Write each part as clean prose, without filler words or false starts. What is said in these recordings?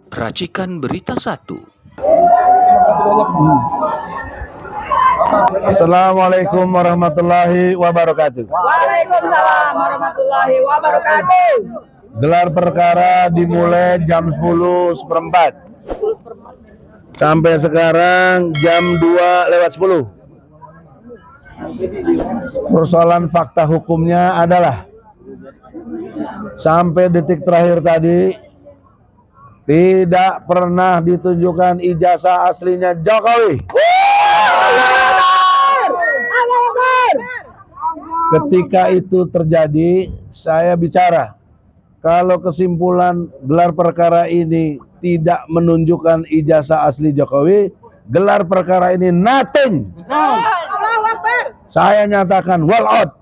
Racikan Berita 1. Assalamualaikum warahmatullahi wabarakatuh. Waalaikumsalam warahmatullahi wabarakatuh. Gelar perkara dimulai jam 10.04 sampai sekarang jam 2:10. Persoalan fakta hukumnya adalah sampai detik terakhir tadi tidak pernah ditunjukkan ijazah aslinya Jokowi. Ketika itu terjadi, saya bicara, kalau kesimpulan gelar perkara ini tidak menunjukkan ijazah asli Jokowi, gelar perkara ini nothing. Saya nyatakan wall out.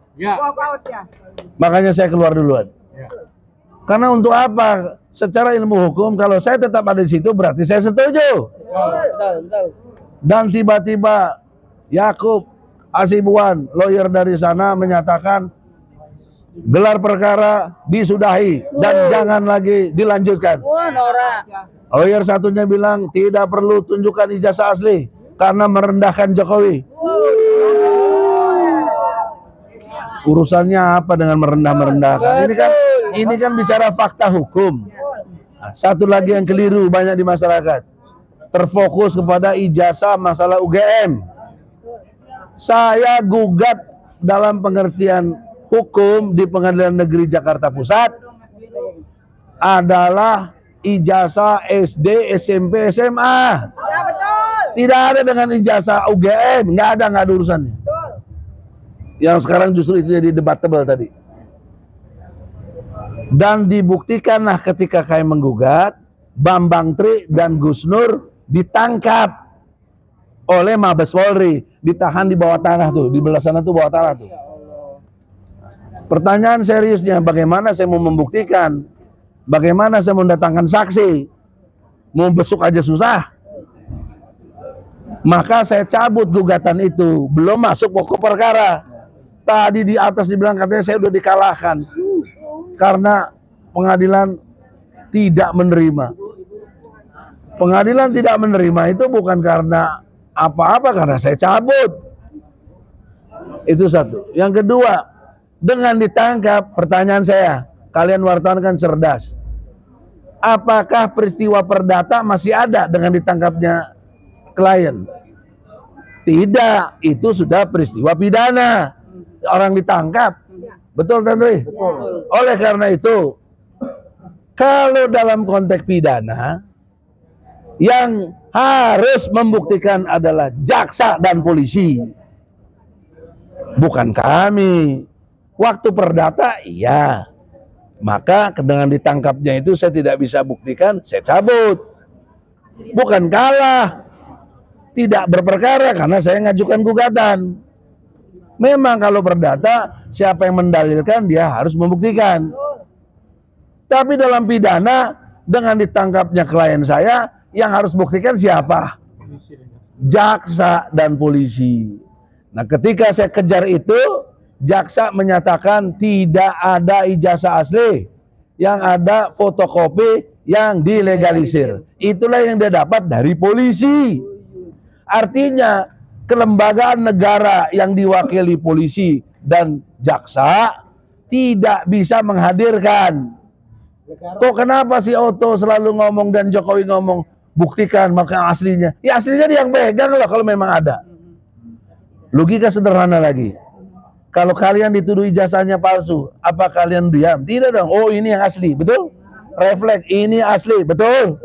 Makanya saya keluar duluan. Karena untuk apa? Secara ilmu hukum, kalau saya tetap ada di situ berarti saya setuju. Dan tiba-tiba Yakub Asibuan, lawyer dari sana, menyatakan gelar perkara disudahi dan jangan lagi dilanjutkan. Lawyer satunya bilang tidak perlu tunjukkan ijazah asli karena merendahkan Jokowi. Urusannya apa dengan merendah-merendahkan? Ini kan bicara fakta hukum. Nah, satu lagi yang keliru banyak di masyarakat, terfokus kepada ijazah masalah UGM. Saya gugat dalam pengertian hukum di Pengadilan Negeri Jakarta Pusat adalah ijazah SD, SMP, SMA. Tidak ada dengan ijazah UGM, nggak ada urusannya. Yang sekarang justru itu jadi debatable tadi. Dan dibuktikanlah ketika kami menggugat, Bambang Tri dan Gus Nur ditangkap oleh Mabes Polri, ditahan di bawah tanah tuh, di belah sana tuh bawah tanah tuh. Pertanyaan seriusnya, bagaimana saya mau membuktikan? Bagaimana saya mendatangkan saksi? Mau besuk aja susah. Maka saya cabut gugatan itu, belum masuk pokok perkara. Tadi di atas dibilang katanya saya udah dikalahkan karena pengadilan tidak menerima. Pengadilan tidak menerima itu bukan karena apa-apa, karena saya cabut. Itu satu. Yang kedua, dengan ditangkap, pertanyaan saya, kalian wartawan kan cerdas, apakah peristiwa perdata masih ada dengan ditangkapnya klien? Tidak, itu sudah peristiwa pidana. Orang ditangkap. Betul, Tandri? Oleh karena itu, kalau dalam konteks pidana, yang harus membuktikan adalah jaksa dan polisi, bukan kami. Waktu perdata, iya. Maka dengan ditangkapnya itu saya tidak bisa buktikan, saya cabut. Bukan kalah, tidak berperkara karena saya ngajukan gugatan. Memang kalau perdata, siapa yang mendalilkan dia harus membuktikan. Tapi dalam pidana, dengan ditangkapnya klien saya, yang harus buktikan siapa? Jaksa dan polisi. Nah, ketika saya kejar itu, jaksa menyatakan tidak ada ijazah asli, yang ada fotokopi yang dilegalisir. Itulah yang dia dapat dari polisi. Artinya kelembagaan negara yang diwakili polisi dan jaksa tidak bisa menghadirkan. Kok kenapa si Otto selalu ngomong dan Jokowi ngomong buktikan maka aslinya? Ya aslinya dia yang pegang lah kalau memang ada. Logika sederhana lagi. Kalau kalian dituduh ijazahnya palsu, apa kalian diam? Tidak dong. Oh, ini yang asli, betul? Refleks, ini asli, betul?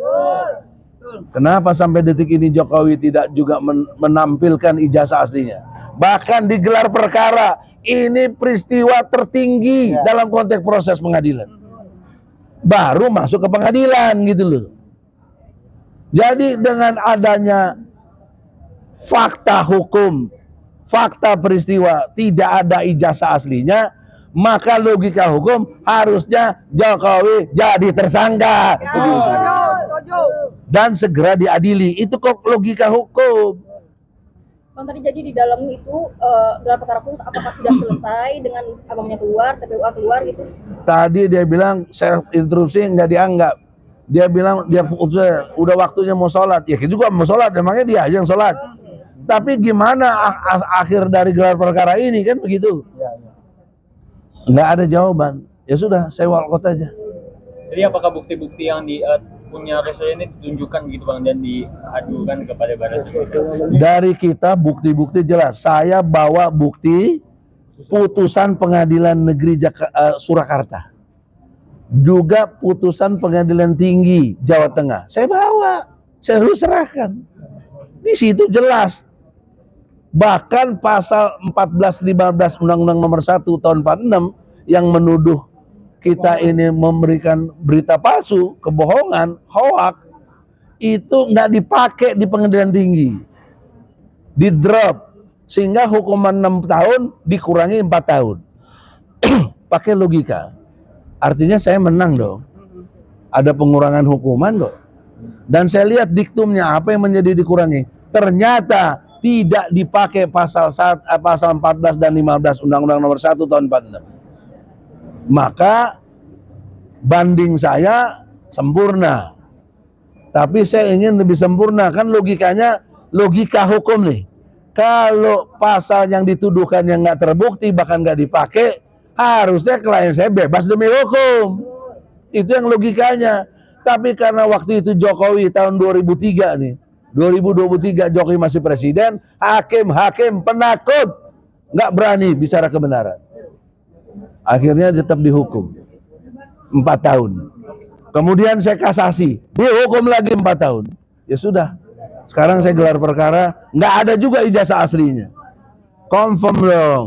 Kenapa sampai detik ini Jokowi tidak juga menampilkan ijazah aslinya? Bahkan di gelar perkara, ini peristiwa tertinggi dalam konteks proses pengadilan. Baru masuk ke pengadilan gitu loh. Jadi dengan adanya fakta hukum, fakta peristiwa tidak ada ijazah aslinya, maka logika hukum harusnya Jokowi jadi tersangka. Dan segera diadili. Itu kok logika hukum. Bang, tadi jadi di dalam itu gelar perkara pun apakah sudah selesai dengan abangnya keluar, TPUA keluar gitu? Tadi dia bilang saya interupsi nggak dianggap. Dia bilang dia udah waktunya mau sholat. Ya kita juga mau sholat, emangnya dia aja yang sholat. Tapi gimana akhir dari gelar perkara ini kan begitu? Nggak ada jawaban. Ya sudah, saya walkout aja. Jadi apakah bukti-bukti yang punya Rasul ini ditunjukkan gitu Bang dan diadukan kepada Barat? Dari kita bukti-bukti jelas. Saya bawa bukti putusan Pengadilan Negeri Surakarta. Juga putusan Pengadilan Tinggi Jawa Tengah. Saya bawa, saya harus serahkan. Di situ jelas. Bahkan pasal 14-15 Undang-Undang Nomor 1 Tahun 46 yang menuduh kita ini memberikan berita palsu, kebohongan, hoak, itu nggak dipakai di Pengadilan Tinggi, di drop, sehingga hukuman 6 tahun dikurangi 4 tahun. Pakai logika. Artinya saya menang dong. Ada pengurangan hukuman kok. Dan saya lihat diktumnya apa yang menjadi dikurangi. Ternyata tidak dipakai pasal 14 dan 15 Undang-Undang Nomor 1 Tahun 46. Maka banding saya sempurna. Tapi saya ingin lebih sempurna. Kan logikanya logika hukum nih. Kalau pasal yang dituduhkan yang nggak terbukti bahkan nggak dipakai, harusnya klien saya bebas demi hukum. Itu yang logikanya. Tapi karena waktu itu Jokowi tahun 2003 nih, 2023 Jokowi masih presiden, hakim penakut, nggak berani bicara kebenaran. Akhirnya tetap dihukum 4 tahun. Kemudian saya kasasi, dihukum lagi 4 tahun. Ya sudah, sekarang saya gelar perkara, nggak ada juga ijazah aslinya. Confirm dong.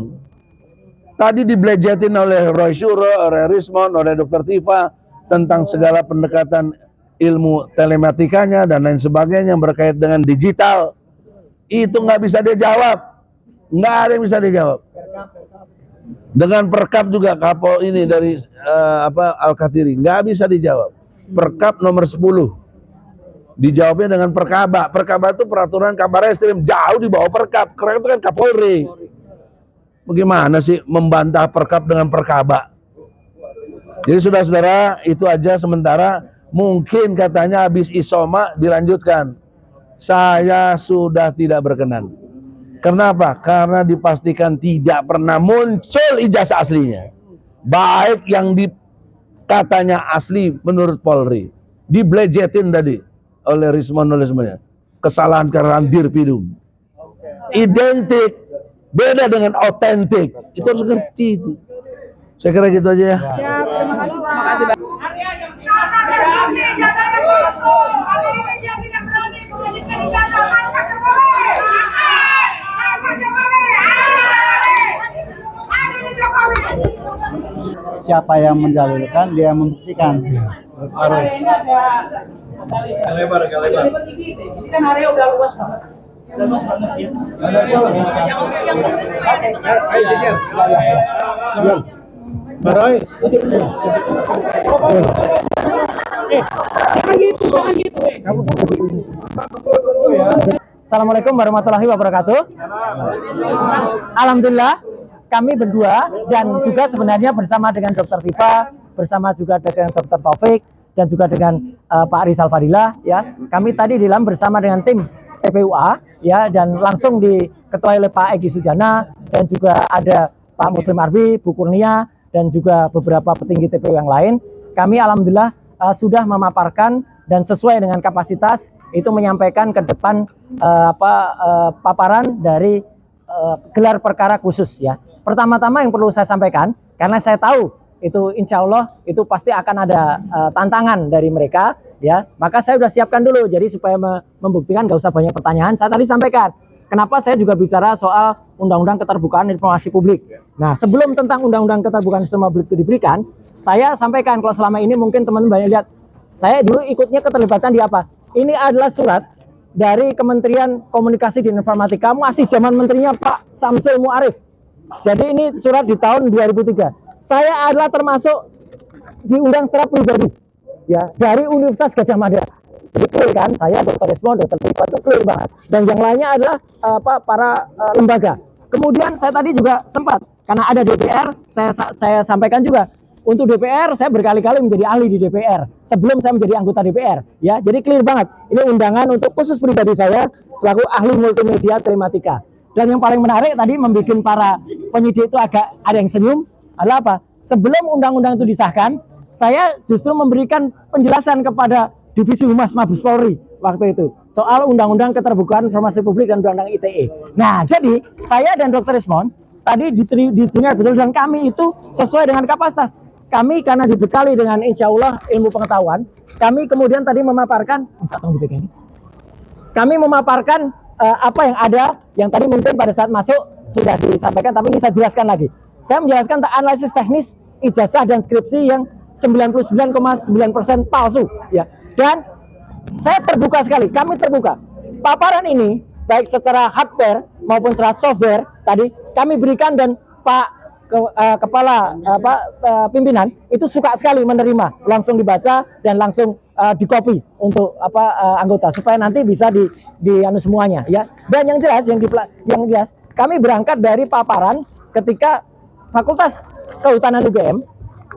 Tadi dibelejetin oleh Roy Shuro, oleh Rismond, oleh Dr. Tifa tentang segala pendekatan ilmu telematikanya dan lain sebagainya yang berkait dengan digital. Itu nggak bisa dia jawab. Nggak ada yang bisa dia jawab. Dengan perkap juga kapol ini dari Al-Katiri nggak bisa dijawab. Perkap nomor 10 dijawabnya dengan perkaba. Perkaba itu peraturan kabar reskrim, jauh di bawah perkap. Karena itu kan Kapolri. Bagaimana sih membantah perkap dengan perkaba? Jadi saudara-saudara, itu aja sementara. Mungkin katanya habis isoma dilanjutkan. Saya sudah tidak berkenan. Kenapa? Karena dipastikan tidak pernah muncul ijazah aslinya. Baik yang katanya asli menurut Polri. Diblejetin tadi oleh Rismond oleh semuanya. Kesalahan karena dirpidum. Identik. Beda dengan otentik. Itu harus ngerti itu. Saya kira gitu aja ya. Ya, terima kasih Pak. Siapa yang mendalilkan, dia yang membuktikan. Hari ini ada Lebar. ini kan area udah luas banget. Udah luas banget ya. Yang khusus supaya Baroy. Jangan gitu. Assalamualaikum warahmatullahi wabarakatuh. Alhamdulillah kami berdua dan juga sebenarnya bersama dengan Dr. Tifa, bersama juga dengan Dr. Taufik dan juga dengan Pak Rizal Fadilah ya. Kami tadi di dalam bersama dengan tim TPUA ya, dan langsung diketuai oleh Pak Egy Sujana dan juga ada Pak Muslim Arbi, Bu Kurnia dan juga beberapa petinggi TPU yang lain. Kami alhamdulillah sudah memaparkan dan sesuai dengan kapasitas itu menyampaikan ke depan paparan dari gelar perkara khusus ya. Pertama-tama yang perlu saya sampaikan, karena saya tahu itu insya Allah itu pasti akan ada tantangan dari mereka ya, maka saya sudah siapkan dulu. Jadi supaya membuktikan gak usah banyak pertanyaan, saya tadi sampaikan kenapa saya juga bicara soal Undang-Undang Keterbukaan Informasi Publik. Nah, sebelum tentang Undang-Undang Keterbukaan Informasi Publik itu diberikan, saya sampaikan kalau selama ini mungkin teman-teman banyak lihat, saya dulu ikutnya keterlibatan di apa? Ini adalah surat dari Kementerian Komunikasi dan Informatika, masih zaman menterinya Pak Samsul Muarif. Jadi ini surat di tahun 2003. Saya adalah termasuk diundang secara pribadi ya dari Universitas Gadjah Mada. Betul kan? Saya Dr. Rismond, Dr. Tifa, itu clear banget. Dan yang lainnya adalah para lembaga. Kemudian saya tadi juga sempat karena ada DPR, saya sampaikan juga Untuk DPR saya berkali-kali menjadi ahli di DPR sebelum saya menjadi anggota DPR ya. Jadi clear banget. Ini undangan untuk khusus pribadi saya selaku ahli multimedia telematika. Dan yang paling menarik tadi membuat para penyidik itu agak ada yang senyum adalah apa? Sebelum undang-undang itu disahkan, saya justru memberikan penjelasan kepada Divisi Humas Mabes Polri waktu itu soal Undang-Undang Keterbukaan Informasi Publik dan Undang-Undang ITE. Nah, jadi saya dan Dr. Ismon tadi didengar betul dan kami itu sesuai dengan kapasitas. Kami karena dibekali dengan insya Allah ilmu pengetahuan, kami kemudian tadi memaparkan, apa yang ada, yang tadi mungkin pada saat masuk sudah disampaikan, tapi ini saya jelaskan lagi. Saya menjelaskan tentang analisis teknis ijazah dan skripsi yang 99,9% palsu, ya. Dan saya terbuka sekali, kami terbuka. Paparan ini baik secara hardware maupun secara software tadi kami berikan dan Pak kepala pimpinan itu suka sekali menerima, langsung dibaca dan langsung di-copy untuk anggota supaya nanti bisa di anu semuanya ya. Dan yang jelas kami berangkat dari paparan ketika Fakultas Kehutanan UGM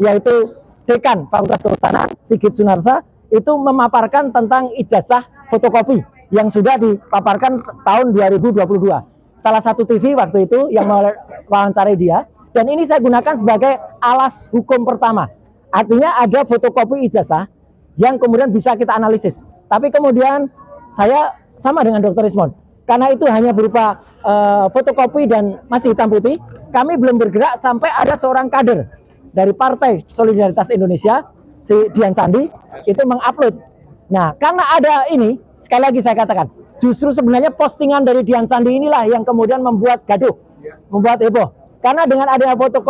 yaitu Dekan Fakultas Kehutanan Sigit Sunarsa itu memaparkan tentang ijazah fotokopi yang sudah dipaparkan tahun 2022. Salah satu TV waktu itu yang mewawancarai dia. Dan ini saya gunakan sebagai alas hukum pertama. Artinya ada fotokopi ijazah yang kemudian bisa kita analisis. Tapi kemudian saya sama dengan Dr. Ismon. Karena itu hanya berupa fotokopi dan masih hitam putih. Kami belum bergerak sampai ada seorang kader dari Partai Solidaritas Indonesia, si Dian Sandi, itu mengupload. Nah, karena ada ini, sekali lagi saya katakan, justru sebenarnya postingan dari Dian Sandi inilah yang kemudian membuat gaduh, membuat heboh. Karena dengan adanya foto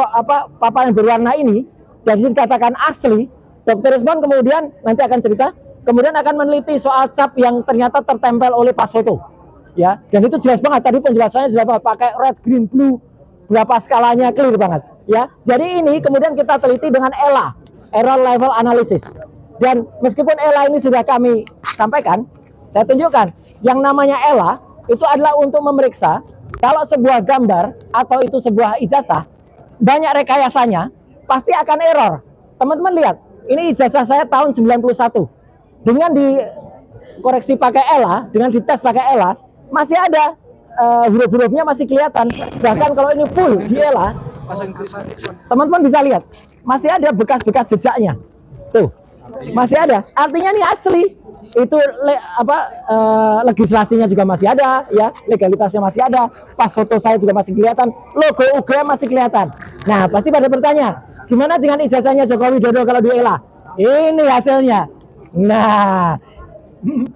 paparan berwarna ini, dan dikatakan asli, Dr. Ismon kemudian nanti akan cerita, kemudian akan meneliti soal cap yang ternyata tertempel oleh pas foto, ya. Dan itu jelas banget tadi penjelasannya jelas banget, pakai red, green, blue, berapa skalanya clear banget, ya. Jadi ini kemudian kita teliti dengan ELA, Error Level Analysis. Dan meskipun ELA ini sudah kami sampaikan, saya tunjukkan yang namanya ELA itu adalah untuk memeriksa kalau sebuah gambar atau itu sebuah ijazah banyak rekayasanya pasti akan error. Teman-teman lihat, ini ijazah saya tahun 91. Dengan dikoreksi pakai ELA, dengan dites pakai ELA, masih ada huruf-hurufnya masih kelihatan. Bahkan kalau ini full di ELA, teman-teman bisa lihat, masih ada bekas-bekas jejaknya. Tuh, masih ada. Artinya ini asli. Itu legislasinya juga masih ada, ya, legalitasnya masih ada, pas foto saya juga masih kelihatan, logo UGM masih kelihatan. Nah, pasti pada bertanya, gimana dengan ijazahnya Joko Widodo kalau di ELA? Ini hasilnya. Nah,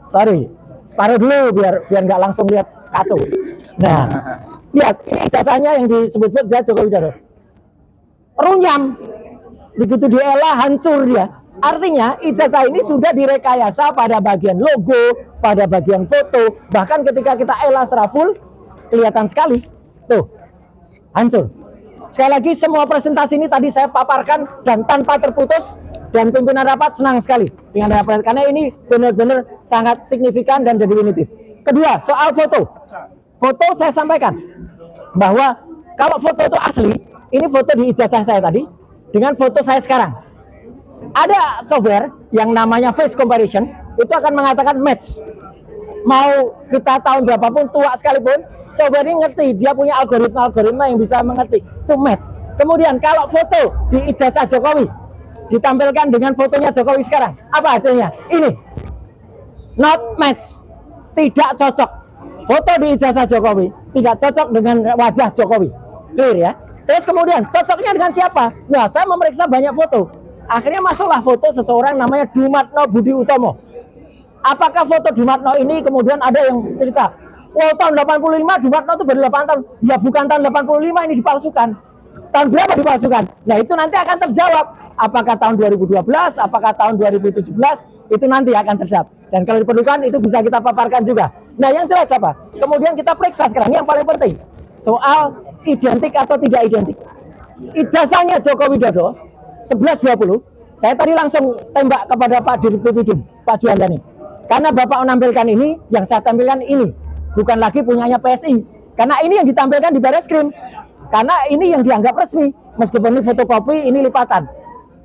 sorry, separuh dulu biar nggak langsung lihat kacau. Nah, lihat ini ijazahnya yang disebut-sebut Joko Widodo. Runyam, begitu di ELA hancur dia. Artinya ijazah ini sudah direkayasa pada bagian logo, pada bagian foto, bahkan ketika kita ELA secara full kelihatan sekali. Tuh, hancur. Sekali lagi semua presentasi ini tadi saya paparkan dan tanpa terputus, dan pimpinan rapat senang sekali dengan rapat karena ini benar-benar sangat signifikan dan definitif. Kedua, soal foto. Foto saya sampaikan bahwa kalau foto itu asli, ini foto di ijazah saya tadi dengan foto saya sekarang. Ada software yang namanya face comparison, itu akan mengatakan match. Mau kita tahun berapapun, tua sekalipun, software ini ngerti, dia punya algoritma yang bisa mengerti, itu match. Kemudian kalau foto di ijazah Jokowi ditampilkan dengan fotonya Jokowi sekarang, apa hasilnya? Ini, not match, tidak cocok. Foto di ijazah Jokowi tidak cocok dengan wajah Jokowi, clear ya. Terus kemudian cocoknya dengan siapa? Nah, saya memeriksa banyak foto. Akhirnya masuklah foto seseorang namanya Dumatno Budi Utomo. Apakah foto Dumatno ini kemudian ada yang cerita, wah tahun 85 Dumatno itu baru 8 tahun. Ya bukan tahun 85, ini dipalsukan. Tahun berapa dipalsukan? Nah itu nanti akan terjawab. Apakah tahun 2012, apakah tahun 2017, itu nanti akan terjawab. Dan kalau diperlukan itu bisa kita paparkan juga. Nah yang jelas apa? Kemudian kita periksa sekarang, ini yang paling penting. Soal identik atau tidak identik. Ijazahnya Joko Widodo 11.20, saya tadi langsung tembak kepada Pak Dirpidum, Pak Juandani. Karena Bapak menampilkan ini, yang saya tampilkan ini. Bukan lagi punyanya PSI. Karena ini yang ditampilkan di Barreskrim. Karena ini yang dianggap resmi. Meskipun ini fotokopi, ini lipatan.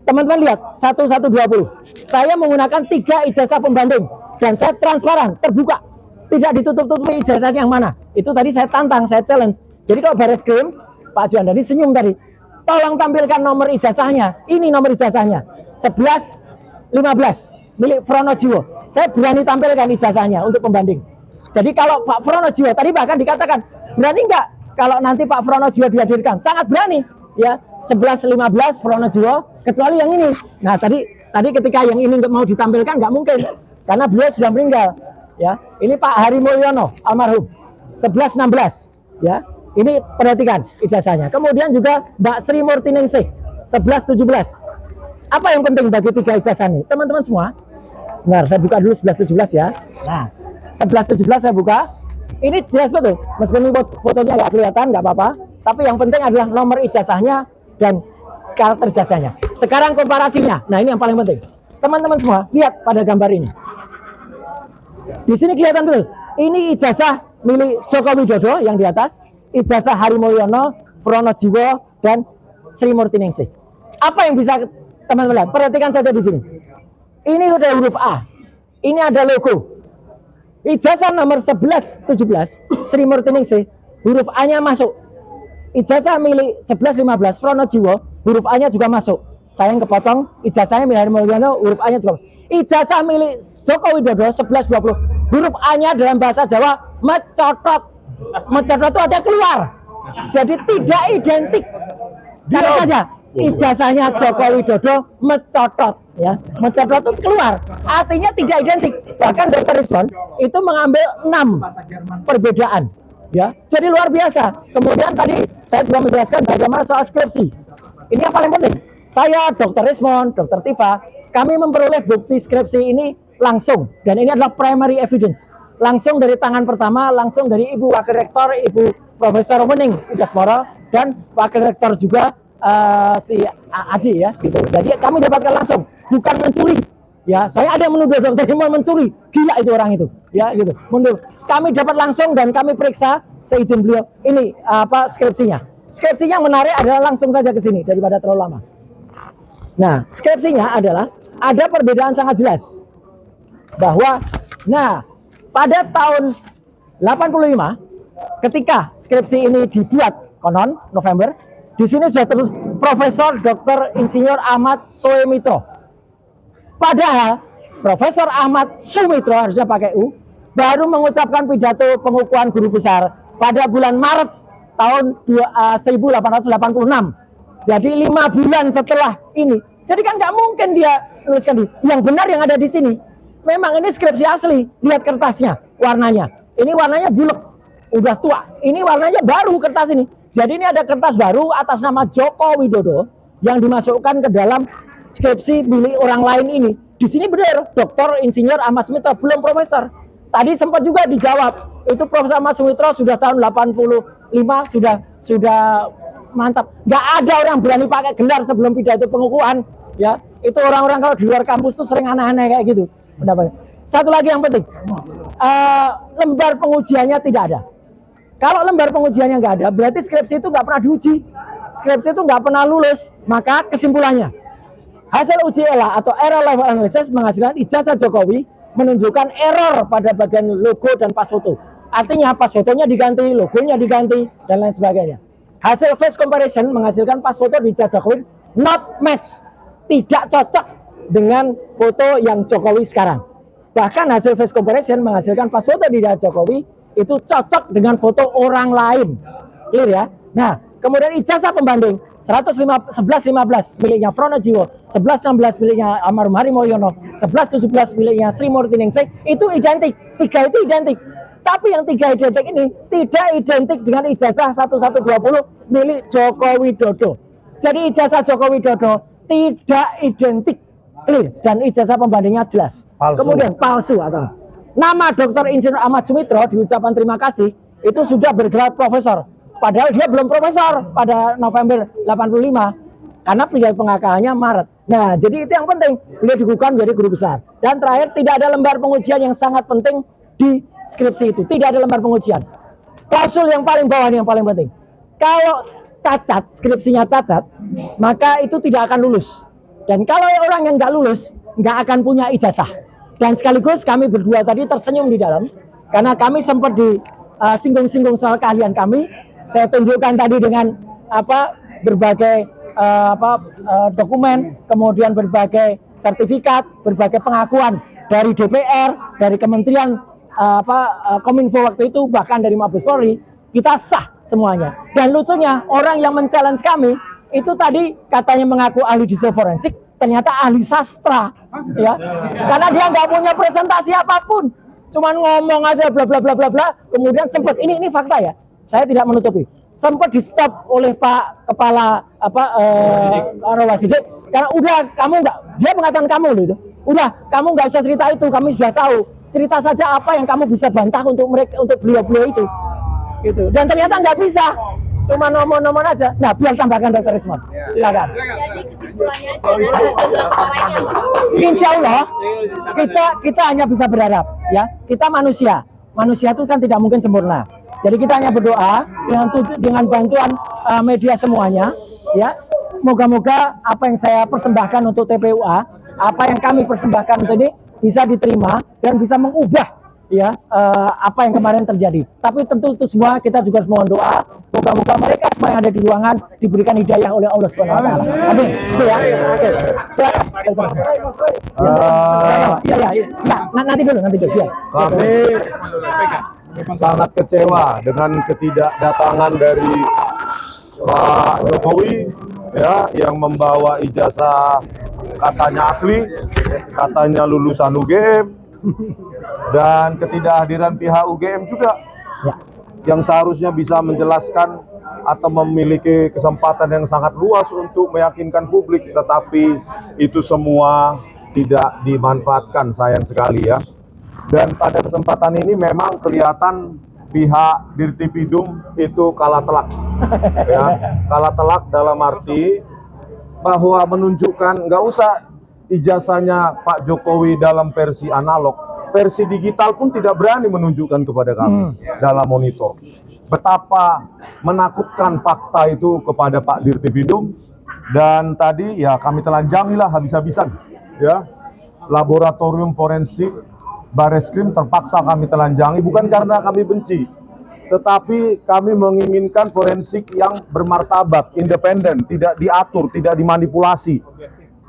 Teman-teman lihat 1120. Saya menggunakan 3 ijazah pembanding dan saya transparan, terbuka. Tidak ditutup-tutupi ijazahnya yang mana. Itu tadi saya tantang, saya challenge. Jadi kalau Bareskrim, Pak Juandani senyum tadi. Tolong tampilkan nomor ijazahnya. Ini nomor ijazahnya. 1115 milik Pronojiwo. Saya berani tampilkan ijazahnya untuk pembanding. Jadi kalau Pak Pronojiwo tadi bahkan dikatakan, berani nggak kalau nanti Pak Pronojiwo dihadirkan? Sangat berani. Ya, 1115 Pronojiwo, kecuali yang ini. Nah, tadi ketika yang ini nggak mau ditampilkan nggak mungkin karena beliau sudah meninggal. Ya, ini Pak Hari Mulyono almarhum 1116. Ya, ini perhatikan ijazahnya. Kemudian juga Mbak Sri Murtiningsih 1117. Apa yang penting bagi 3 ijazah ini, teman-teman semua? Sebentar, saya buka dulu 1117 ya. Nah, 1117 saya buka. Ini jelas betul, meskipun fotonya nggak kelihatan, nggak apa-apa. Tapi yang penting adalah nomor ijazahnya dan karakter ijazahnya. Sekarang komparasinya. Nah, ini yang paling penting. Teman-teman semua, lihat pada gambar ini. Di sini kelihatan betul. Ini ijazah milik Joko Widodo yang di atas, ijazah Hari Mulyono, Pronojiwo, dan Sri Murtiningsih. Apa yang bisa teman-teman lihat? Perhatikan saja di sini. Ini udah huruf A. Ini ada logo. Ijazah nomor 1117 Sri Murtiningsih, huruf A-nya masuk. Ijazah milik 1115 Pronojiwo, huruf A-nya juga masuk. Sayang kepotong, ijazahnya milik Hari Mulyono, huruf A-nya juga. Ijazah milik Joko Widodo 1120, huruf A-nya dalam bahasa Jawa mencotot. Mencotot itu ada keluar. Jadi tidak identik. Lihat saja, ijazahnya Joko Widodo mencotot, ya. Mencotot itu keluar. Artinya tidak identik. Bahkan Dr. Rizwan itu mengambil 6 perbedaan. Ya, jadi luar biasa. Kemudian tadi saya juga menjelaskan bagaimana soal skripsi. Ini yang paling penting. Saya, Dr. Rismond, Dr. Tifa, kami memperoleh bukti skripsi ini langsung. Dan ini adalah primary evidence. Langsung dari tangan pertama, langsung dari Ibu Wakil Rektor, Ibu Profesor Wening Udasmoro, dan Wakil Rektor juga si Aji ya. Gitu. Jadi kami dapatkan langsung, bukan mencuri. Ya, saya ada yang menuduh Dr. Rismond mencuri. Gila itu orang itu. Ya, gitu. Mundur. Kami dapat langsung dan kami periksa seizin beliau. Ini apa skripsinya. Skripsinya yang menarik adalah langsung saja ke sini daripada terlalu lama. Nah, skripsinya adalah ada perbedaan sangat jelas bahwa pada tahun 85 ketika skripsi ini dibuat konon November, di sini sudah terus Profesor Dr. Insinyur Ahmad Sumitro. Padahal Profesor Ahmad Sumitro harusnya pakai U baru mengucapkan pidato pengukuhan guru besar pada bulan Maret tahun 1886. Jadi 5 bulan setelah ini. Jadi kan nggak mungkin dia tuliskan yang benar yang ada di sini. Memang ini skripsi asli. Lihat kertasnya, warnanya. Ini warnanya bulat, udah tua. Ini warnanya baru kertas ini. Jadi ini ada kertas baru atas nama Joko Widodo yang dimasukkan ke dalam skripsi milik orang lain ini. Di sini benar, Dr. Insinyur Ahmad Sumitro belum profesor. Tadi sempat juga dijawab, itu Profesor Ahmad Sumitro sudah tahun 85 sudah mantap. Nggak ada orang berani pakai gelar sebelum pidato pengukuhan, ya. Itu orang-orang kalau di luar kampus tuh sering aneh-aneh kayak gitu. Pendapatnya. Satu lagi yang penting, lembar pengujiannya tidak ada. Kalau lembar pengujiannya nggak ada, berarti skripsi itu nggak pernah diuji. Skripsi itu nggak pernah lulus. Maka kesimpulannya, hasil uji ELA atau Error Level Analysis menghasilkan ijazah Jokowi menunjukkan error pada bagian logo dan pas foto. Artinya pas fotonya diganti, logonya diganti, dan lain sebagainya. Hasil face comparison menghasilkan pas foto di ijazah Jokowi not match, tidak cocok dengan foto yang Jokowi sekarang. Bahkan hasil face comparison menghasilkan pas foto di ijazah Jokowi itu cocok dengan foto orang lain. Clear ya? Nah, kemudian ijazah pembanding 1115 miliknya Pronojiwo, 1116 miliknya almarhum Hari Mulyono, 1117 miliknya Sri Murtiningsih, itu identik. 3 itu identik. Tapi yang 3 identik ini tidak identik dengan ijazah 1120 milik Joko Widodo. Jadi ijazah Joko Widodo tidak identik. Clear. Dan ijazah pembandingnya jelas. Palsu. Kemudian palsu atau nama Dr. Insinyur Ahmad Sumitro di ucapan terima kasih itu sudah bergelar profesor. Padahal dia belum profesor pada November 85 karena pidato pengakalannya Maret. Nah, jadi itu yang penting. Beliau dikukuhkan menjadi guru besar. Dan terakhir, tidak ada lembar pengujian yang sangat penting di skripsi itu. Tidak ada lembar pengujian. Klausul yang paling bawah ini yang paling penting. Kalau cacat, skripsinya cacat, maka itu tidak akan lulus. Dan kalau orang yang nggak lulus, nggak akan punya ijazah. Dan sekaligus kami berdua tadi tersenyum di dalam, karena kami sempat singgung-singgung soal keahlian kami. Saya tunjukkan tadi dengan berbagai dokumen, kemudian berbagai sertifikat, berbagai pengakuan dari DPR, dari Kementerian Kominfo waktu itu, bahkan dari Mabes Polri, kita sah semuanya. Dan lucunya orang yang men-challenge kami itu tadi katanya mengaku ahli digital forensik, ternyata ahli sastra, ya, karena dia nggak punya presentasi apapun, cuman ngomong aja bla bla bla bla bla. Kemudian sempat ini fakta ya, saya tidak menutupi, sempat di stop oleh Pak Kepala Rawasidik, karena udah kamu nggak, dia mengatakan kamu loh itu, udah kamu nggak usah cerita itu, kami sudah tahu, cerita saja apa yang kamu bisa bantah untuk mereka, untuk beliau-beliau itu, gitu. Dan ternyata nggak bisa. Cuma nomor-nomor aja. Nah, biar tambahkan Dr. Rismon. Silakan. Jadi kesimpulannya aja nanti hasil suaranya. Insya Allah kita hanya bisa berharap, ya. Kita manusia itu kan tidak mungkin sempurna. Jadi kita hanya berdoa dengan bantuan media semuanya, ya. Moga-moga apa yang saya persembahkan untuk TPUA, apa yang kami persembahkan untuk ini bisa diterima dan bisa mengubah, ya, apa yang kemarin terjadi. Tapi tentu itu semua kita juga harus mohon doa, moga-moga mereka semua yang ada di ruangan diberikan hidayah oleh Allah Subhanahu wa taala. Amin. Itu ya. Oke. Nanti dulu ya. Kami sangat kecewa dengan ketidakdatangan dari Pak Jokowi, ya, yang membawa ijazah katanya asli, katanya lulusan UGM, dan ketidakhadiran pihak UGM juga, yang seharusnya bisa menjelaskan atau memiliki kesempatan yang sangat luas untuk meyakinkan publik, tetapi itu semua tidak dimanfaatkan, sayang sekali ya. Dan pada kesempatan ini memang kelihatan pihak Dirtipidum itu kalah telak, ya, kalah telak dalam arti bahwa menunjukkan nggak usah ijazahnya Pak Jokowi dalam versi analog, versi digital pun tidak berani menunjukkan kepada kami dalam monitor. Betapa menakutkan fakta itu kepada Pak Dirtipidum. Dan tadi ya kami telanjangilah habis-habisan, ya, laboratorium forensik Bareskrim terpaksa kami telanjangi, bukan karena kami benci, tetapi kami menginginkan forensik yang bermartabat, independen, tidak diatur, tidak dimanipulasi.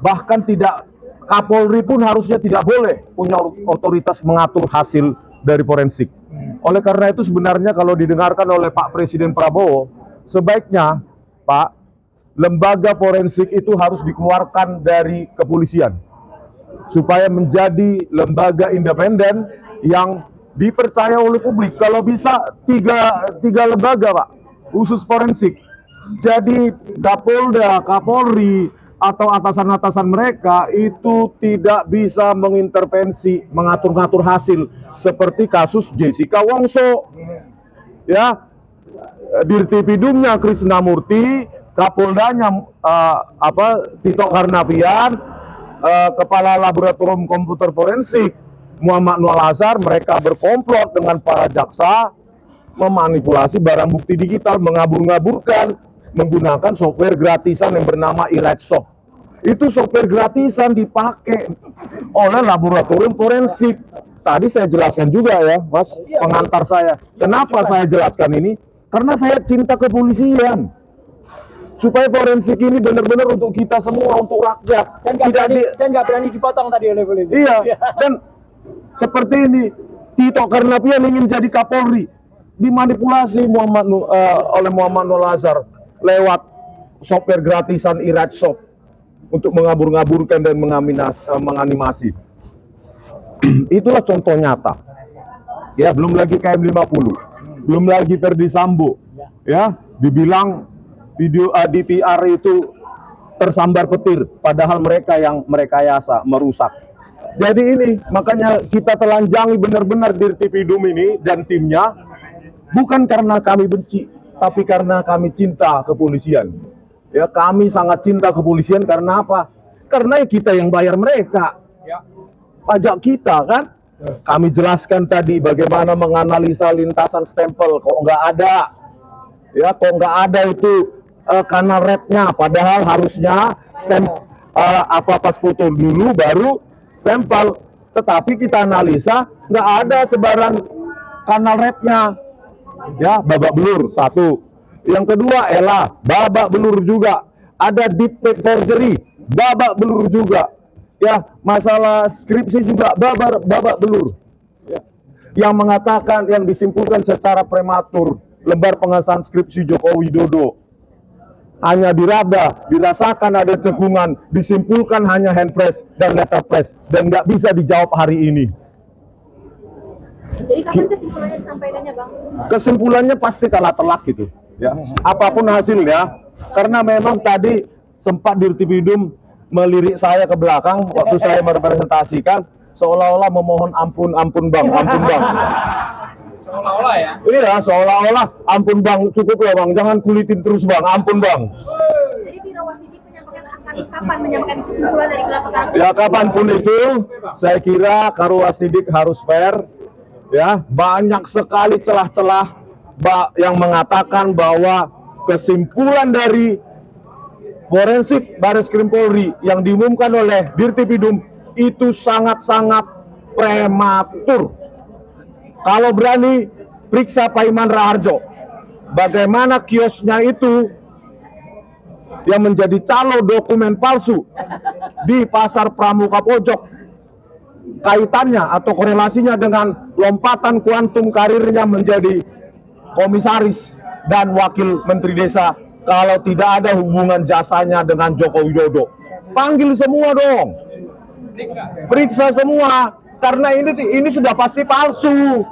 Bahkan tidak, Kapolri pun harusnya tidak boleh punya otoritas mengatur hasil dari forensik. Oleh karena itu sebenarnya kalau didengarkan oleh Pak Presiden Prabowo, sebaiknya Pak, lembaga forensik itu harus dikeluarkan dari kepolisian supaya menjadi lembaga independen yang dipercaya oleh publik. Kalau bisa tiga lembaga Pak, khusus forensik. Jadi Kapolda, Kapolri, atau atasan-atasan mereka itu tidak bisa mengintervensi, mengatur-ngatur hasil seperti kasus Jessica Wongso, ya, Dirtipidumnya Krisnamurti, Kapoldanya Tito Karnavian, Kepala Laboratorium Komputer Forensik Muhammad Nur Al-Azhar, mereka berkomplot dengan para jaksa memanipulasi barang bukti digital, mengabur-ngaburkan menggunakan software gratisan yang bernama iRightSoft. Itu software gratisan dipakai oleh laboratorium forensik. Tadi saya jelaskan juga ya, Mas, pengantar saya. Kenapa saya jelaskan ini? Karena saya cinta kepolisian. Supaya forensik ini benar-benar untuk kita semua, untuk rakyat. Dan nggak berani dipotong tadi oleh polisi. Iya, dan seperti ini, Tito Karnavian ingin jadi Kapolri, dimanipulasi oleh Muhammad Nur Al-Azhar lewat software gratisan iRightSoft untuk mengabur-ngaburkan dan menganimasi. Itulah contoh nyata. Ya, belum lagi KM50, belum lagi Verdi Sambo, ya, dibilang video DVR itu tersambar petir, padahal mereka yang merekayasa, merusak. Jadi ini makanya kita telanjangi benar-benar Dirtipidum ini dan timnya, bukan karena kami benci, tapi karena kami cinta kepolisian. Ya, kami sangat cinta kepolisian karena apa? Karena kita yang bayar mereka, pajak kita kan. Kami jelaskan tadi bagaimana menganalisa lintasan stempel, kok nggak ada, ya, kok nggak ada itu kanal rednya, padahal harusnya apa-apa foto dulu baru stempel. Tetapi kita analisa nggak ada sebaran kanal rednya, ya babak belur satu. Yang kedua babak belur juga. Ada deep fake forgery, babak belur juga. Ya, masalah skripsi juga babak belur. Ya. Yang mengatakan, yang disimpulkan secara prematur, lembar pengesahan skripsi Joko Widodo hanya dirasakan ada cekungan, disimpulkan hanya handpress dan letterpress, dan nggak bisa dijawab hari ini. Jadi kapan kesimpulannya disampaikannya, Bang? Kesimpulannya pasti kalah telak gitu, ya. Apapun hasilnya, karena memang tadi sempat Dirtipidum melirik saya ke belakang waktu saya merepresentasikan, seolah-olah memohon ampun bang. Seolah-olah ya. Iya, seolah-olah ampun bang, cukup ya bang, jangan kulitin terus bang, ampun bang. Jadi Biro Wasidik akan kapan menyampaikan kesimpulan dari gelar perkara? Ya kapanpun itu, saya kira Karwasidik harus fair. Ya, banyak sekali celah-celah yang mengatakan bahwa kesimpulan dari forensik Baris Krim Polri yang diumumkan oleh Dirtipidum itu sangat-sangat prematur. Kalau berani, periksa Pak Iman Raharjo. Bagaimana kiosnya itu yang menjadi calo dokumen palsu di Pasar Pramuka Pojok, kaitannya atau korelasinya dengan lompatan kuantum karirnya menjadi komisaris dan wakil menteri desa, kalau tidak ada hubungan jasanya dengan Joko Widodo. Panggil semua dong, periksa semua, karena ini sudah pasti palsu.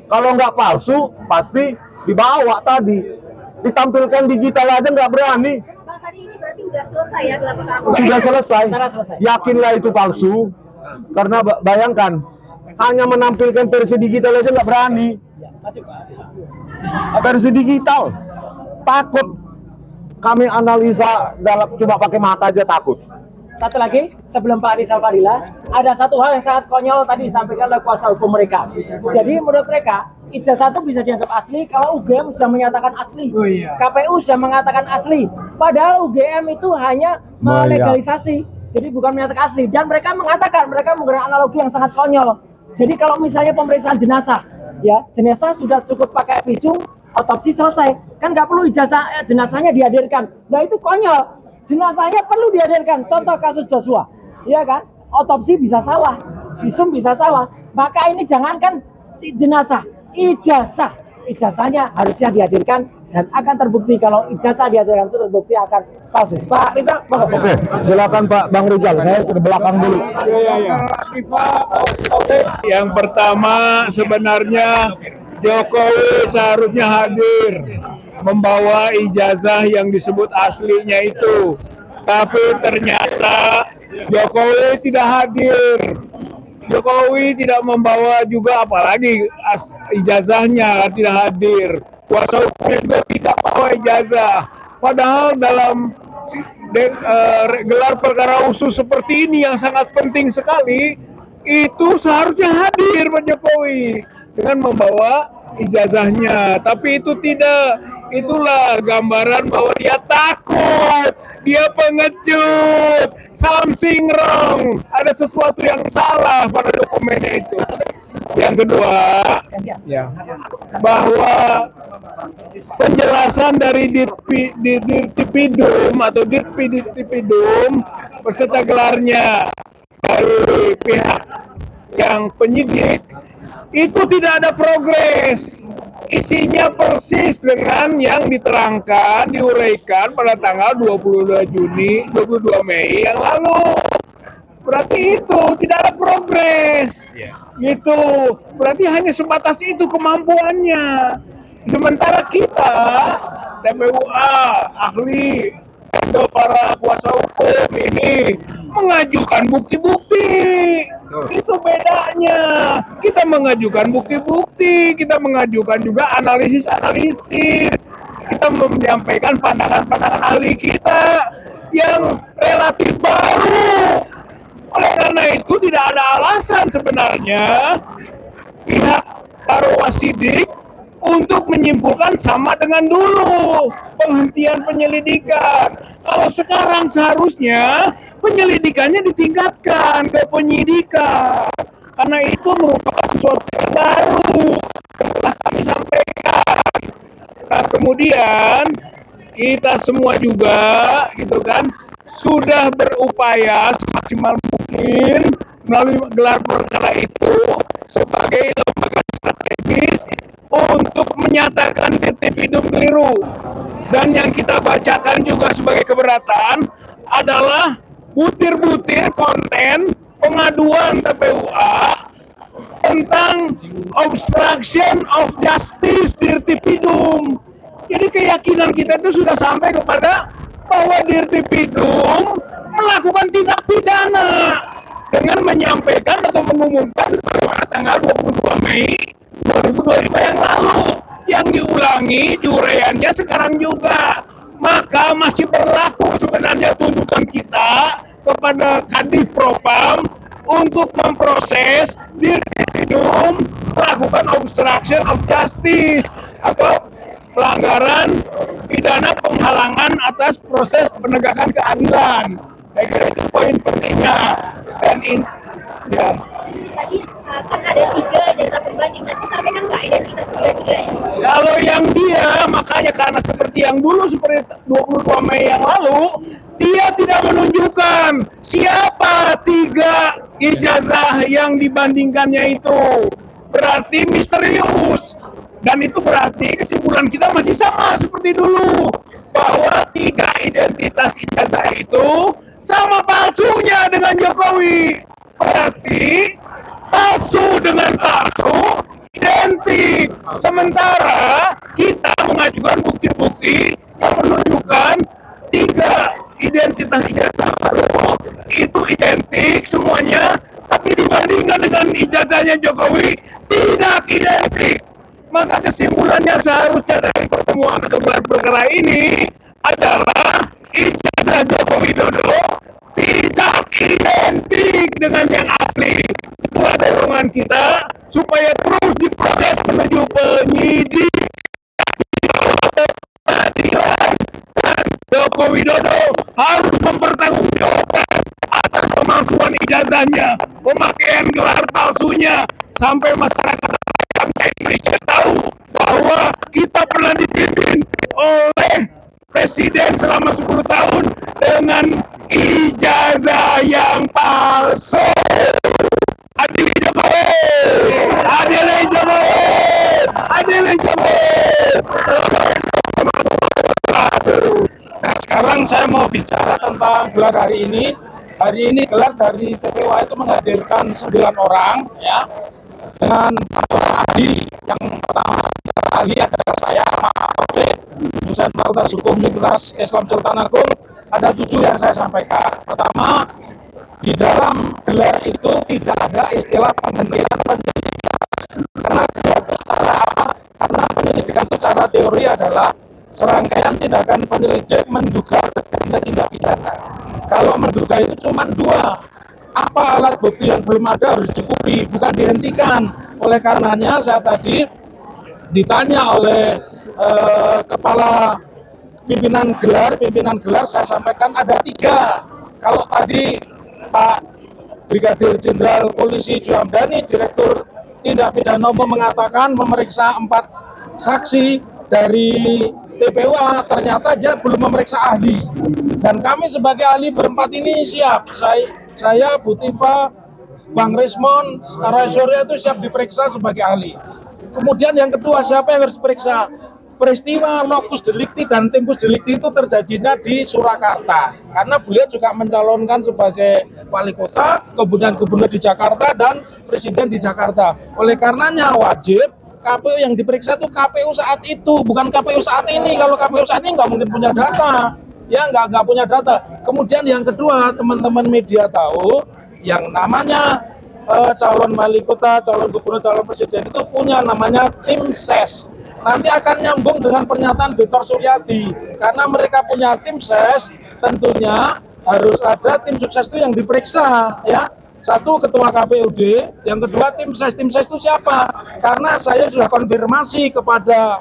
Kalau nggak palsu pasti dibawa tadi, ditampilkan digital aja nggak berani. Bang, tadi ini berarti udah selesai ya gelar perkara? Sudah selesai. Selesai. Yakinlah itu palsu, karena bayangkan hanya menampilkan versi digital aja nggak berani. Versi digital takut, kami analisa dalam cuma pakai mata aja takut. Satu lagi, sebelum Pak Rizal Fadila, ada satu hal yang sangat konyol tadi disampaikan oleh kuasa hukum mereka. Jadi menurut mereka, ijazah itu bisa dianggap asli kalau UGM sudah menyatakan asli. KPU sudah mengatakan asli. Padahal UGM itu hanya melegalisasi, jadi bukan menyatakan asli. Dan mereka mengatakan, mereka menggunakan analogi yang sangat konyol. Jadi kalau misalnya pemeriksaan jenazah, ya jenazah sudah cukup pakai visum, otopsi selesai, kan nggak perlu ijazah jenazahnya dihadirkan. Nah itu konyol. Jenazahnya perlu dihadirkan. Contoh kasus Joshua, ya kan? Otopsi bisa salah, visum bisa salah. Maka ini jangankan jenazah, ijazahnya harusnya dihadirkan dan akan terbukti kalau ijazah dihadirkan itu terbukti akan palsu. Pak Rizal, Oke, silakan Pak Bang Rizal, saya ke belakang dulu. Yang pertama sebenarnya Jokowi seharusnya hadir membawa ijazah yang disebut aslinya itu, tapi ternyata Jokowi tidak hadir. Jokowi tidak membawa juga, apalagi ijazahnya tidak hadir. Kuasa hukumnya juga tidak bawa ijazah. Padahal dalam gelar perkara khusus seperti ini yang sangat penting sekali, itu seharusnya hadir Pak Jokowi dengan membawa ijazahnya, tapi itu tidak. Itulah gambaran bahwa dia takut, dia pengecut, something wrong, ada sesuatu yang salah pada dokumennya itu. Yang kedua, ya, bahwa penjelasan dari Dirtipidum atau Dirtipidum beserta gelarnya dari pihak yang penyidik itu tidak ada progres, isinya persis dengan yang diterangkan, diuraikan pada tanggal 22 Mei yang lalu. Berarti itu tidak ada progres, gitu. Berarti hanya sebatas itu kemampuannya. Sementara kita, TPUA, ahli, atau para kuasa hukum ini mengajukan bukti-bukti. Itu bedanya. Kita mengajukan bukti-bukti, kita mengajukan juga analisis-analisis. Kita menyampaikan pandangan-pandangan ahli kita yang relatif baru. Oleh karena itu tidak ada alasan sebenarnya pihak Karwasidik untuk menyimpulkan sama dengan dulu penghentian penyelidikan. Kalau sekarang seharusnya penyelidikannya ditingkatkan ke penyidikan. Karena itu merupakan sesuatu yang baru yang telah kami sampaikan. Nah, kemudian kita semua juga gitu kan sudah berupaya semaksimal mungkin melalui gelar perkara itu sebagai lembaga strategis untuk menyatakan tertib hidup keliru. Dan yang kita bacakan juga sebagai keberatan adalah butir-butir konten pengaduan TPUA tentang obstruction of justice Dirtipidum. Jadi keyakinan kita itu sudah sampai kepada bahwa Dirtipidum melakukan tindak pidana dengan menyampaikan atau mengumumkan sebagaimana tanggal 22 Mei 2025 yang lalu, yang diulangi diuraiannya sekarang juga. Maka masih berlaku sebenarnya tuntutan kita kepada Kadif Propam untuk memproses Dirtipidum melakukan obstruction of justice atau pelanggaran pidana penghalangan atas proses penegakan keadilan. Saya kira itu poin pentingnya. Dan ya. Tadi kan ada 3 jasa pembanding, nanti sampaikan nggak identitas 3 ya? Kalau yang dia, makanya karena seperti yang dulu, seperti 22 Mei yang lalu, dia tidak menunjukkan siapa 3 ijazah yang dibandingkannya itu. Berarti misterius. Dan itu berarti kesimpulan kita masih sama seperti dulu, bahwa 3 identitas ijazah itu sama palsunya dengan Jokowi. Berarti palsu dengan palsu identik. Sementara kita mengajukan bukti-bukti yang menunjukkan 3 identitas ijazah baru itu identik semuanya, tapi dibandingkan dengan ijazahnya Jokowi tidak identik. Maka kesimpulannya seharusnya dari pertemuan gelar perkara ini adalah ijazah Joko Widodo tidak identik dengan yang asli. Itulah dorongan kita supaya terus diproses menuju penyidik pengadilan, dan Joko Widodo harus mempertanggungjawabkan atas pemalsuan ijazahnya, pemakaian gelar palsunya, sampai masyarakat bangsa Indonesia tahu bahwa kita pernah dipimpin oleh presiden selama 10 tahun dengan ijazah yang palsu. Adil Jokowi, adil Jokowi, adil Jokowi. Nah, sekarang saya mau bicara tentang gelar hari ini. Hari ini gelar dari TPUA itu menghadirkan 9 orang, ya, dengan ahli. Yang pertama ahli adalah saya, Pak Taufik, dosen Fakultas Hukum Universitas Islam Sultan Agung. Ada 7 yang saya sampaikan. Pertama, di dalam gelar itu tidak ada istilah penghentian penyidikan. Karena gelar itu secara apa? Karena penyidikan itu secara teori adalah serangkaian tindakan penyelidik menduga terjadinya tindak pidana. Kalau menduga itu cuma 2. Apa alat bukti yang belum ada harus dicukupi, bukan dihentikan. Oleh karenanya saya tadi ditanya oleh kepala pimpinan gelar, saya sampaikan ada 3. Kalau tadi Pak Brigadir Jenderal Polisi Juhamdani, Direktur Tindak Pidana Umum, mengatakan memeriksa 4 saksi dari TPUA, ternyata dia belum memeriksa ahli. Dan kami sebagai ahli berempat ini siap. Saya, Bu Tifa, Bang Resmond, Ray Surya itu siap diperiksa sebagai ahli. Kemudian yang kedua, siapa yang harus diperiksa? Peristiwa locus delicti dan tempus delicti itu terjadinya di Surakarta. Karena beliau juga mencalonkan sebagai wali kota, kemudian gubernur di Jakarta, dan presiden di Jakarta. Oleh karenanya wajib KPU yang diperiksa itu KPU saat itu, bukan KPU saat ini. Kalau KPU saat ini nggak mungkin punya data. Ya, nggak punya data. Kemudian yang kedua, teman-teman media tahu, yang namanya calon wali kota, calon gubernur, calon presiden itu punya namanya tim ses. Nanti akan nyambung dengan pernyataan Victor Suryadi. Karena mereka punya tim ses, tentunya harus ada tim sukses itu yang diperiksa, ya. 1 ketua KPUD, yang kedua tim ses. Tim ses itu siapa? Karena saya sudah konfirmasi kepada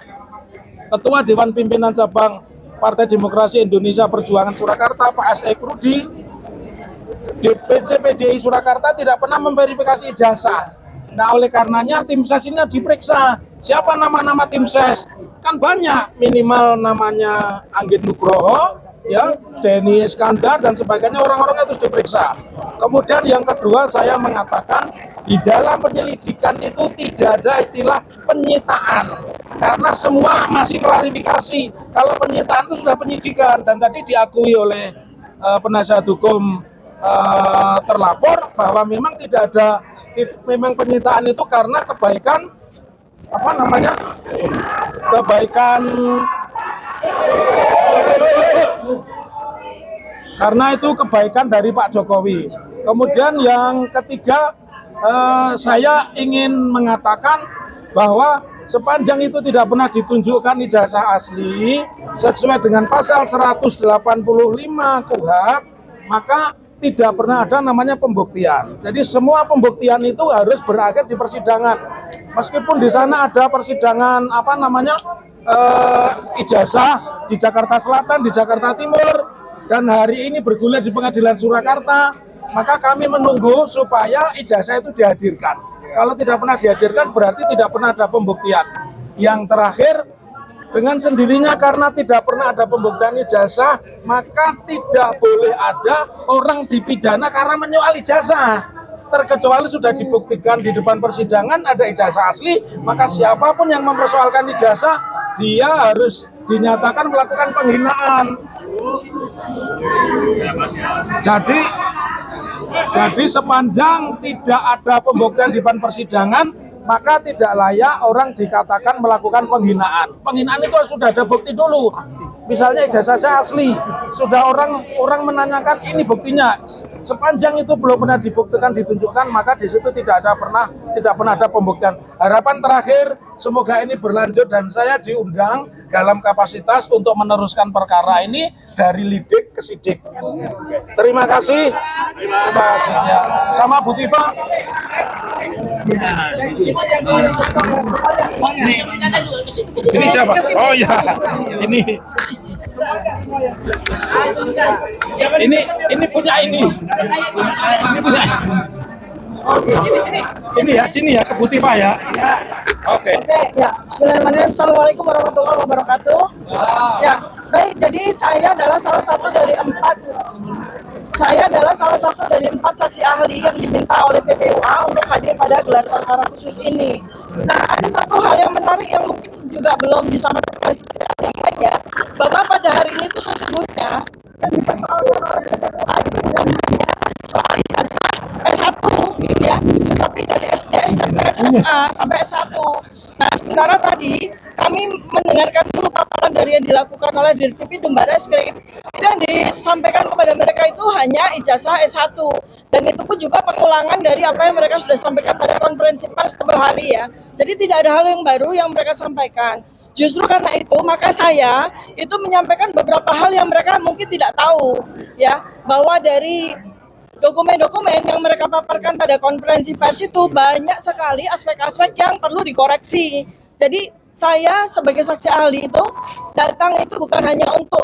Ketua Dewan Pimpinan Cabang Partai Demokrasi Indonesia Perjuangan Surakarta, Pak S.E. Krudi, DPC PDI Surakarta tidak pernah memverifikasi ijazah. Nah, oleh karenanya tim ses ini diperiksa. Siapa nama-nama tim ses? Kan banyak, minimal namanya Anggit Nugroho, ya, Denny Iskandar dan sebagainya, orang-orang itu diperiksa. Kemudian yang kedua, saya mengatakan di dalam penyelidikan itu tidak ada istilah penyitaan, karena semua masih klarifikasi. Kalau penyitaan itu sudah penyidikan, dan tadi diakui oleh penasihat hukum terlapor bahwa memang tidak ada, memang penyitaan itu karena kebaikan karena itu kebaikan dari Pak Jokowi. Kemudian yang ketiga, saya ingin mengatakan bahwa sepanjang itu tidak pernah ditunjukkan ijazah asli sesuai dengan pasal 185 KUHP, maka tidak pernah ada namanya pembuktian. Jadi semua pembuktian itu harus berakhir di persidangan. Meskipun di sana ada persidangan ijazah di Jakarta Selatan, di Jakarta Timur, dan hari ini bergulir di Pengadilan Surakarta, maka kami menunggu supaya ijazah itu dihadirkan. Kalau tidak pernah dihadirkan berarti tidak pernah ada pembuktian. Yang terakhir, dengan sendirinya karena tidak pernah ada pembuktian ijazah, maka tidak boleh ada orang dipidana karena menyoal ijazah. Terkecuali sudah dibuktikan di depan persidangan ada ijazah asli, maka siapapun yang mempersoalkan ijazah, dia harus dinyatakan melakukan penghinaan. Jadi sepanjang tidak ada pembuktian di depan persidangan, maka tidak layak orang dikatakan melakukan penghinaan. Penghinaan itu sudah ada bukti dulu. Misalnya ijazah saya asli, sudah orang menanyakan ini buktinya. Sepanjang itu belum pernah dibuktikan, ditunjukkan, maka di situ tidak pernah ada pembuktian. Harapan terakhir, semoga ini berlanjut dan saya diundang dalam kapasitas untuk meneruskan perkara ini dari lidik ke sidik. Terima kasih. Terima kasih. Ya. Sama Bu Tifa. Ini siapa? Oh ya, ini punya ini. Ini punya. Ini ya, sini ya, ke Bu Tifa ya. Oke. Ya. Bismillahirrahmanirrahim. Assalamualaikum warahmatullahi wabarakatuh. Ya, baik. Jadi saya adalah salah satu dari empat saksi ahli yang diminta oleh TPUA untuk hadir pada gelar perkara khusus ini. Nah, ada satu hal yang menarik yang mungkin juga belum disampaikan oleh saksi ahli yang lainnya, bahwa pada hari ini itu sesungguhnya yang dipersoalkan oleh TPUA itu bukan hanya soal ijazah S1 gitu ya, tetapi dari SD, SMP, SMA sampai S1. Nah, sementara tadi kami mendengarkan dulu paparan dari yang dilakukan oleh Dirtipidum Barreskrim. Itu yang disampaikan kepada mereka itu hanya ijazah S1. Dan itu pun juga pengulangan dari apa yang mereka sudah sampaikan pada konferensi pers setiap hari ya. Jadi tidak ada hal yang baru yang mereka sampaikan. Justru karena itu, maka saya itu menyampaikan beberapa hal yang mereka mungkin tidak tahu ya, bahwa dari dokumen-dokumen yang mereka paparkan pada konferensi pers itu banyak sekali aspek-aspek yang perlu dikoreksi. Jadi saya sebagai saksi ahli itu datang itu bukan hanya untuk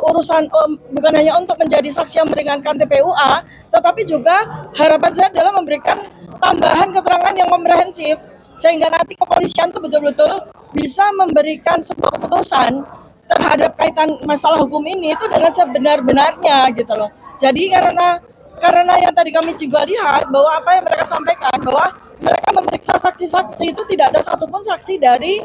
menjadi saksi yang meringankan TPUA, tetapi juga harapan saya adalah memberikan tambahan keterangan yang komprehensif sehingga nanti kepolisian itu betul-betul bisa memberikan sebuah keputusan terhadap kaitan masalah hukum ini itu dengan sebenar-benarnya gitu loh. Jadi karena yang tadi kami juga lihat bahwa apa yang mereka sampaikan bahwa mereka memeriksa saksi-saksi itu tidak ada satupun saksi dari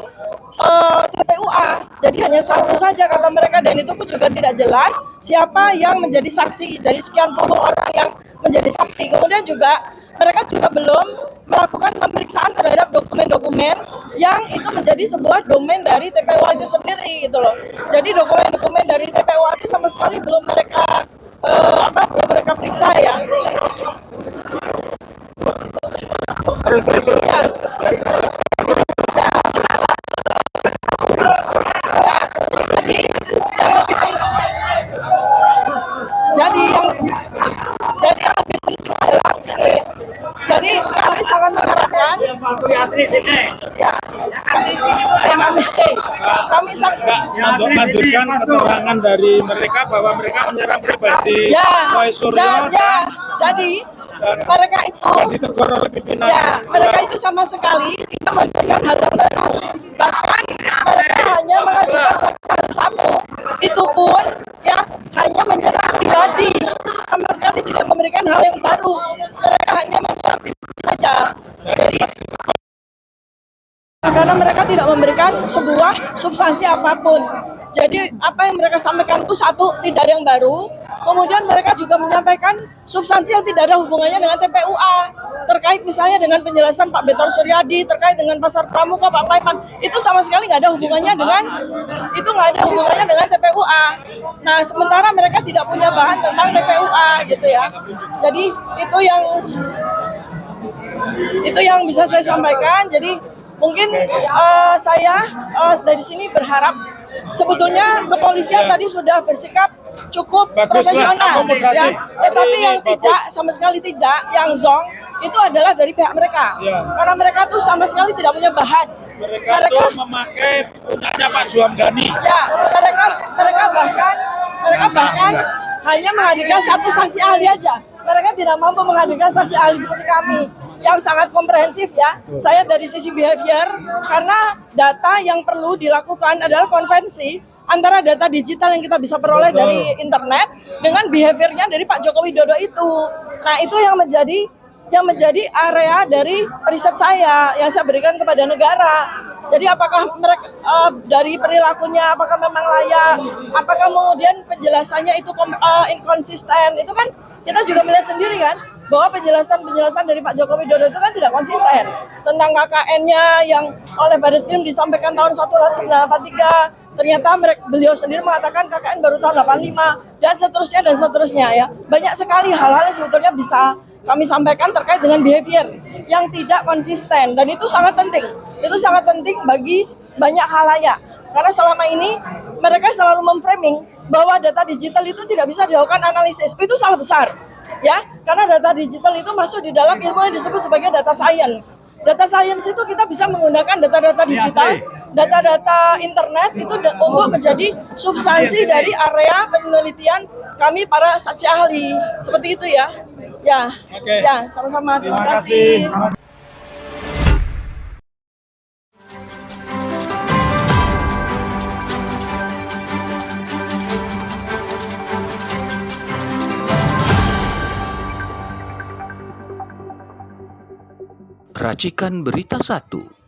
TPUA. Jadi hanya satu saja kata mereka, dan itu pun juga tidak jelas siapa yang menjadi saksi dari sekian puluh orang yang menjadi saksi. Kemudian juga mereka juga belum melakukan pemeriksaan terhadap dokumen-dokumen yang itu menjadi sebuah domain dari TPUA itu sendiri gitu loh. Jadi dokumen-dokumen dari TPUA itu sama sekali belum mereka periksa ya. Jadi kami sangat mengharapkan kami sangat lanjutkan keterangan dari mereka bahwa mereka menyerang pribadi Roy Suryo. Jadi mereka itu ditegur oleh pimpinan. ya, mereka itu sama sekali tidak memberikan hal yang baru. Bahkan mereka hanya mengajukan saksi satu. Itu pun ya hanya menyerang pribadi. Sama sekali tidak memberikan hal yang baru. Mereka hanya menyerang pribadi saja. Jadi karena mereka tidak memberikan sebuah substansi apapun. Jadi apa yang mereka sampaikan itu satu, tidak ada yang baru. Kemudian mereka juga menyampaikan substansi yang tidak ada hubungannya dengan TPUA. Terkait misalnya dengan penjelasan Pak Betor Suryadi, terkait dengan Pasar Pramuka Pak Paiman. Itu sama sekali nggak ada hubungannya dengan TPUA. Nah, sementara mereka tidak punya bahan tentang TPUA gitu ya. Jadi itu yang bisa saya sampaikan. Jadi mungkin saya dari sini berharap sebetulnya kepolisian tadi sudah bersikap cukup profesional, ya. Tetapi yang tidak, sama sekali tidak, yang zong itu adalah dari pihak mereka, karena mereka tuh sama sekali tidak punya bahan. Mereka tuh memakai punyanya Pak Juamdani. Ya, mereka bahkan hanya menghadirkan satu saksi ahli aja. Mereka tidak mampu menghadirkan saksi ahli seperti kami yang sangat komprehensif ya. Saya dari sisi behavior, karena data yang perlu dilakukan adalah konvensi antara data digital yang kita bisa peroleh dari internet dengan behaviornya dari Pak Joko Widodo itu. Nah, itu yang menjadi area dari riset saya yang saya berikan kepada negara. Jadi apakah mereka dari perilakunya apakah memang layak, apakah kemudian penjelasannya itu inkonsisten, itu kan kita juga melihat sendiri kan, bahwa penjelasan dari Pak Joko Widodo itu kan tidak konsisten. Tentang KKN-nya yang oleh Baris Krim disampaikan tahun 1983, ternyata beliau sendiri mengatakan KKN baru tahun 85, dan seterusnya ya. Banyak sekali hal-hal yang sebetulnya bisa kami sampaikan terkait dengan behavior yang tidak konsisten, dan itu sangat penting. Itu sangat penting bagi banyak halayak, karena selama ini mereka selalu memframing bahwa data digital itu tidak bisa dilakukan analisis. Itu salah besar, ya, karena data digital itu masuk di dalam ilmu yang disebut sebagai data science. Data science itu kita bisa menggunakan data-data digital, data-data internet itu untuk menjadi substansi dari area penelitian kami para saksi ahli. Seperti itu ya. Ya, ya, sama-sama. Terima kasih. Racikan Berita 1.